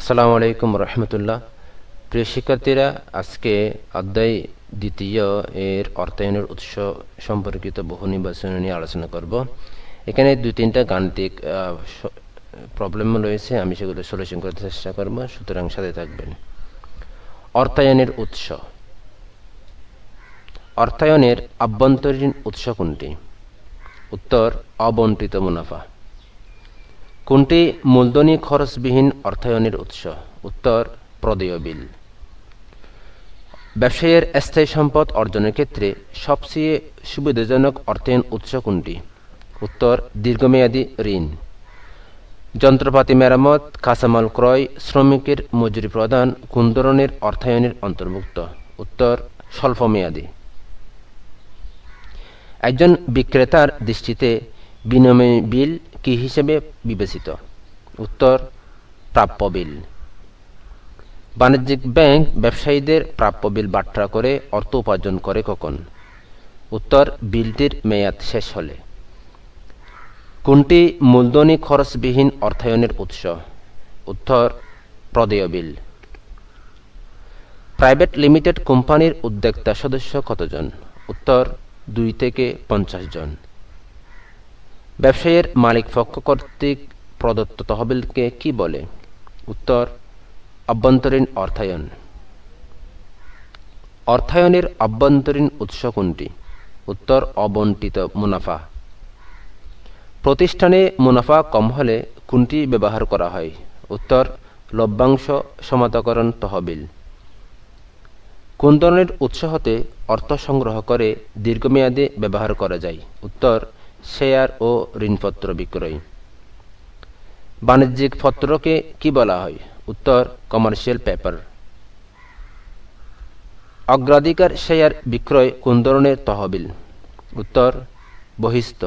আসসালামু আলাইকুম রহমতুল্লাহ। প্রিয় শিক্ষার্থীরা, আজকে অধ্যায় দ্বিতীয় এর অর্থায়নের উৎস সম্পর্কিত বহু নির্বাচন নিয়ে আলোচনা করব। এখানে দুই তিনটা গাণিতিক প্রবলেম রয়েছে, আমি সেগুলো সলিউশন করতে চেষ্টা করব, সুতরাং সাথে থাকবেন। অর্থায়নের উৎস। অর্থায়নের আভ্যন্তরীণ উৎস কোনটি? উত্তর, অবন্টিত মুনাফা। কোনটি মূলধনী খরচবিহীন অর্থায়নের উৎস? উত্তর, প্রদেয় বিল। ব্যবসায়ের স্থায়ী সম্পদ অর্জনের ক্ষেত্রে সবচেয়ে সুবিধাজনক অর্থায়ন উৎস কোনটি? উত্তর, দীর্ঘমেয়াদী ঋণ। যন্ত্রপাতি মেরামত, কাঁচামাল ক্রয়, শ্রমিকের মজুরি প্রদান কোন ধরনের অর্থায়নের অন্তর্ভুক্ত? উত্তর, স্বল্পমেয়াদী। একজন বিক্রেতার দৃষ্টিতে বিনিময় বিল কি হিসেবে বিবেচিত? উত্তর, প্রাপ্য বিল। বাণিজ্যিক ব্যাংক ব্যবসায়ীদের প্রাপ্য বিল বাট্টা করে অর্থ উপার্জন করে কখন? উত্তর, বিলটির মেয়াদ শেষ হলে। কোনটি মূলধনী খরচবিহীন অর্থায়নের উৎস? উত্তর, প্রদেয় বিল। প্রাইভেট লিমিটেড কোম্পানির উদ্যোক্তা সদস্য কতজন? উত্তর, 2 থেকে 50 জন। ব্যবসায়ের মালিক পক্ষ কর্তৃক প্রদত্ত তহবিলকে কি বলে? উত্তর, অভ্যন্তরীণ অর্থায়ন। অর্থায়নের অভ্যন্তরীণ উৎস কোনটি? উত্তর, অবন্টিত মুনাফা। প্রতিষ্ঠানে মুনাফা কম হলে কোনটি ব্যবহার করা হয়? উত্তর, লভ্যাংশ সমান্তরালকরণ তহবিল। কোন ধরনের উৎস হতে অর্থ সংগ্রহ করে দীর্ঘমেয়াদে ব্যবহার করা যায়? উত্তর, শেয়ার ও ঋণপত্র বিক্রয়। বাণিজ্যিক পত্রকে কি বলা হয়? উত্তর, কমার্শিয়াল পেপার। অগ্রাধিকার শেয়ার বিক্রয় কোন ধরনের তহবিল? উত্তর, বহিস্থ।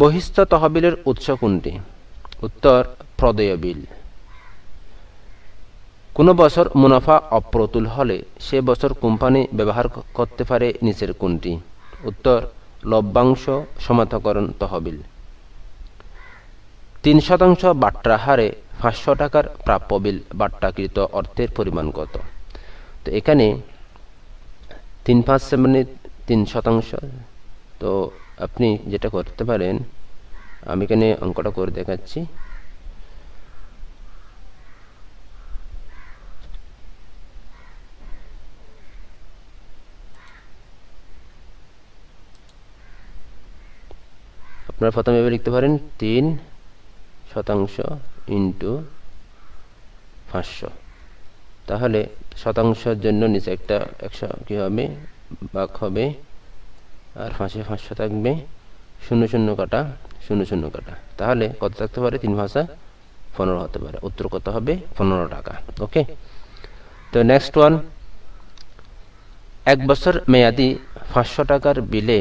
বহিস্থ তহবিলের উৎস কোনটি? উত্তর, প্রদেয় বিল। কোনো বছর মুনাফা অপ্রতুল হলে সে বছর কোম্পানি ব্যবহার করতে পারে নিচের কোনটি? উত্তর, লভ্যাংশ সমান্তরালকরণ তহবিল। 3% বাট্টা হারে 500 টাকার প্রাপ্য বিল বাট্টাকৃত অর্থের পরিমাণ কত? তো এখানে 3/5 মানে 3%। তো আপনি যেটা করতে পারেন, আমি এখানে অঙ্কটা করে দেখাচ্ছি। আপনারা প্রথমে এভাবে লিখতে পারেন 3% ইন্টু 500। তাহলে শতাংশের জন্য নিচে একটা 100 কি হবে, ভাগ হবে, আর 500 থাকবে, 00 কাটা 00 কাটা। তাহলে কত থাকতে পারে? 3/15 হতে পারে। উত্তর কত হবে? 15 টাকা। ওকে। তো নেক্সট ওয়ান, 1 বছর মেয়াদি 500 টাকার বিলে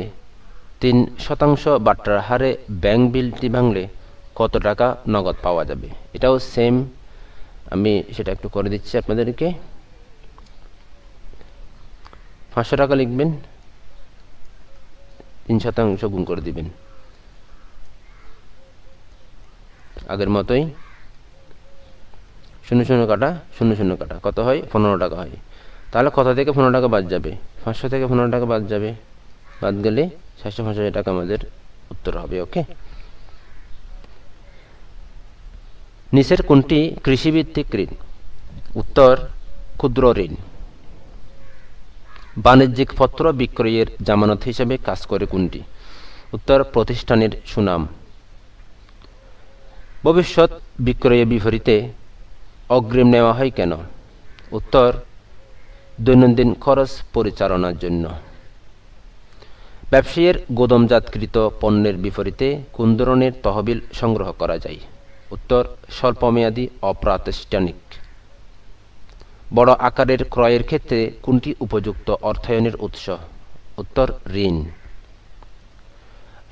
3% বাট্টার হারে ব্যাংক বিলটি ভাঙলে কত টাকা নগদ পাওয়া যাবে? এটাও সেম, আমি সেটা একটু করে দিচ্ছি আপনাদেরকে। 500 টাকা লিখবেন, 3% গুণ করে দিবেন আগের মতোই, 00 কাটা 00 কাটা, কত হয়? 15 টাকা হয়। তাহলে কত থেকে 15 টাকা বাদ যাবে? 500 থেকে 15 টাকা বাদ যাবে, বাদ গেলে 750 টাকা আমাদের উত্তর হবে। ওকে। নিচের কোনটি কৃষিভিত্তিক ঋণ? উত্তর, ক্ষুদ্র ঋণ। বাণিজ্যিক পত্র বিক্রয়ের জামানত হিসেবে কাজ করে কোনটি? উত্তর, প্রতিষ্ঠানের সুনাম। ভবিষ্যৎ বিক্রয়ের বিপরীতে অগ্রিম নেওয়া হয় কেন? উত্তর, দৈনন্দিন খরচ পরিচালনার জন্য। ব্যবসায়ের গুদামজাতকৃত পণ্যের বিপরীতে কোন ধরনের তহবিল সংগ্রহ করা যায়? উত্তর, স্বল্পমেয়াদী অপ্রাতিষ্ঠানিক। বড় আকারের ক্রয়ের ক্ষেত্রে কোনটি উপযুক্ত অর্থায়নের উৎস? উত্তর, ঋণ।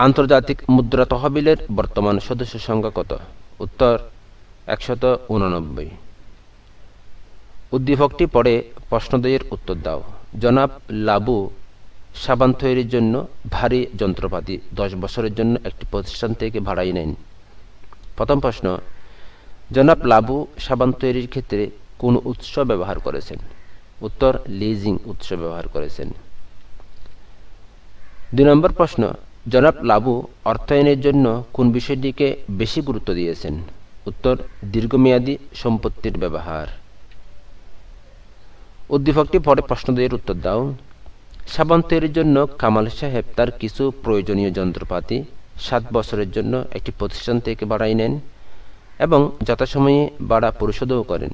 আন্তর্জাতিক মুদ্রা তহবিলের বর্তমান সদস্য সংখ্যা কত? উত্তর, 189। উদ্দীপকটি পড়ে প্রশ্নদ্বয়ের উত্তর দাও। জনাব লাবু সাবান তৈরির জন্য ভারী যন্ত্রপাতি 10 বছরের জন্য একটি প্রতিষ্ঠান থেকে ভাড়াই নেন। প্রথম প্রশ্ন, জনাব লাবু সাবান তৈরির ক্ষেত্রে কোন উৎস ব্যবহার করেছেন? উত্তর লিজিং উৎস ব্যবহার করেছেন। 2 নম্বর প্রশ্ন, জনাব লাবু অর্থায়নের জন্য কোন বিষয়টিকে বেশি গুরুত্ব দিয়েছেন? উত্তর দীর্ঘমেয়াদী সম্পত্তির ব্যবহার। উদ্দীপকটি পড়ে প্রশ্ন দিয়ে উত্তর দাও। সাবান তৈরির জন্য কামাল সাহেব তার কিছু প্রয়োজনীয় যন্ত্রপাতি 7 বছরের জন্য একটি প্রতিষ্ঠান থেকে ভাড়ায় নেন এবং যথাসময়ে ভাড়া পরিশোধও করেন।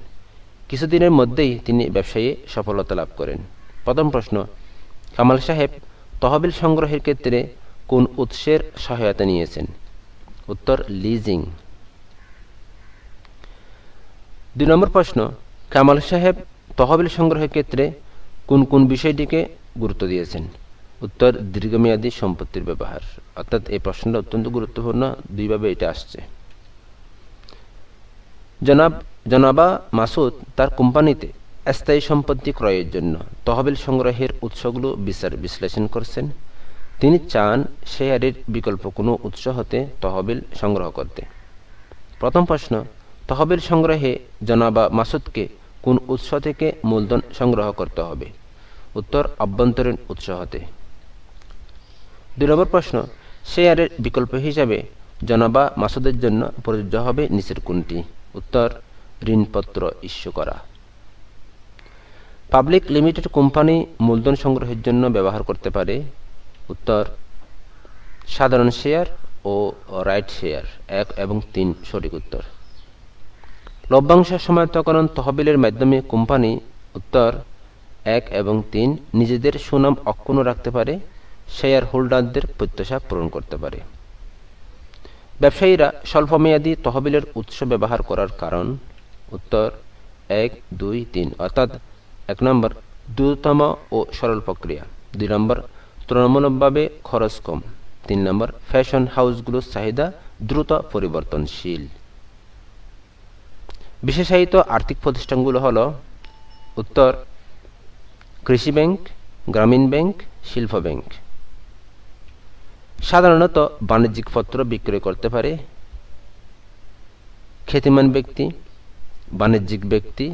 কিছুদিনের মধ্যেই তিনি ব্যবসায়ে সফলতা লাভ করেন। প্রথম প্রশ্ন, কামাল সাহেব তহবিল সংগ্রহের ক্ষেত্রে কোন উৎসের সহায়তা নিয়েছেন? উত্তর লিজিং। 2 নম্বর প্রশ্ন, কামাল সাহেব তহবিল সংগ্রহের ক্ষেত্রে কোন কোন বিষয়টিকে গুরুত্ব দিয়েছেন? উত্তর দীর্ঘমেয়াদী সম্পত্তির ব্যবহার। অর্থাৎ এই প্রশ্নটা অত্যন্ত গুরুত্বপূর্ণ, দুইভাবে এটা আসছে। জনাবা মাসুদ তার কোম্পানিতে স্থায়ী সম্পত্তি ক্রয়ের জন্য তহবিল সংগ্রহের উৎসগুলো বিশ্লেষণ করছেন। তিনি চান শেয়ারের বিকল্প কোনো উৎস হতে তহবিল সংগ্রহ করতে। প্রথম প্রশ্ন, তহবিল সংগ্রহে জনাবা মাসুদকে কোন উৎস থেকে মূলধন সংগ্রহ করতে হবে? উত্তর অভ্যন্তরীণ উৎস হতে। 2 নম্বর প্রশ্ন, শেয়ারের বিকল্প হিসাবে জনাবা মাসুদের জন্য প্রযোজ্য হবে নিচের কোনটি? উত্তর ঋণপত্র ইস্যু করা। পাবলিক লিমিটেড কোম্পানি মূলধন সংগ্রহের জন্য ব্যবহার করতে পারে। উত্তর সাধারণ শেয়ার ও রাইট শেয়ার। 1 এবং 3 সঠিক উত্তর। লভ্যাংশ সমায়ত্তকরণ তহবিলের মাধ্যমে কোম্পানি উত্তর 1 এবং 3 নিজেদের সুনাম অক্ষুণ্ণ রাখতে পারে, শেয়ার হোল্ডারদের প্রত্যাশা পূরণ করতে পারে। ব্যবসায়ীরা স্বল্পমেয়াদী তহবিলের উৎস ব্যবহার করার কারণ? উত্তর 1, 2, 3। অর্থাৎ 1 নম্বর দ্রুততম ও সরল প্রক্রিয়া, 2 নম্বর তুলনামূলকভাবে খরচ কম, 3 নম্বর ফ্যাশন হাউসগুলোর চাহিদা দ্রুত পরিবর্তনশীল। বিশেষায়িত আর্থিক প্রতিষ্ঠানগুলো হল উত্তর কৃষি ব্যাংক, গ্রামীণ ব্যাংক, শিল্প ব্যাংক। সাধারণত বাণিজ্যিক পত্র বিক্রয় করতে পারে খ্যাতিমান ব্যক্তি, বাণিজ্যিক ব্যক্তি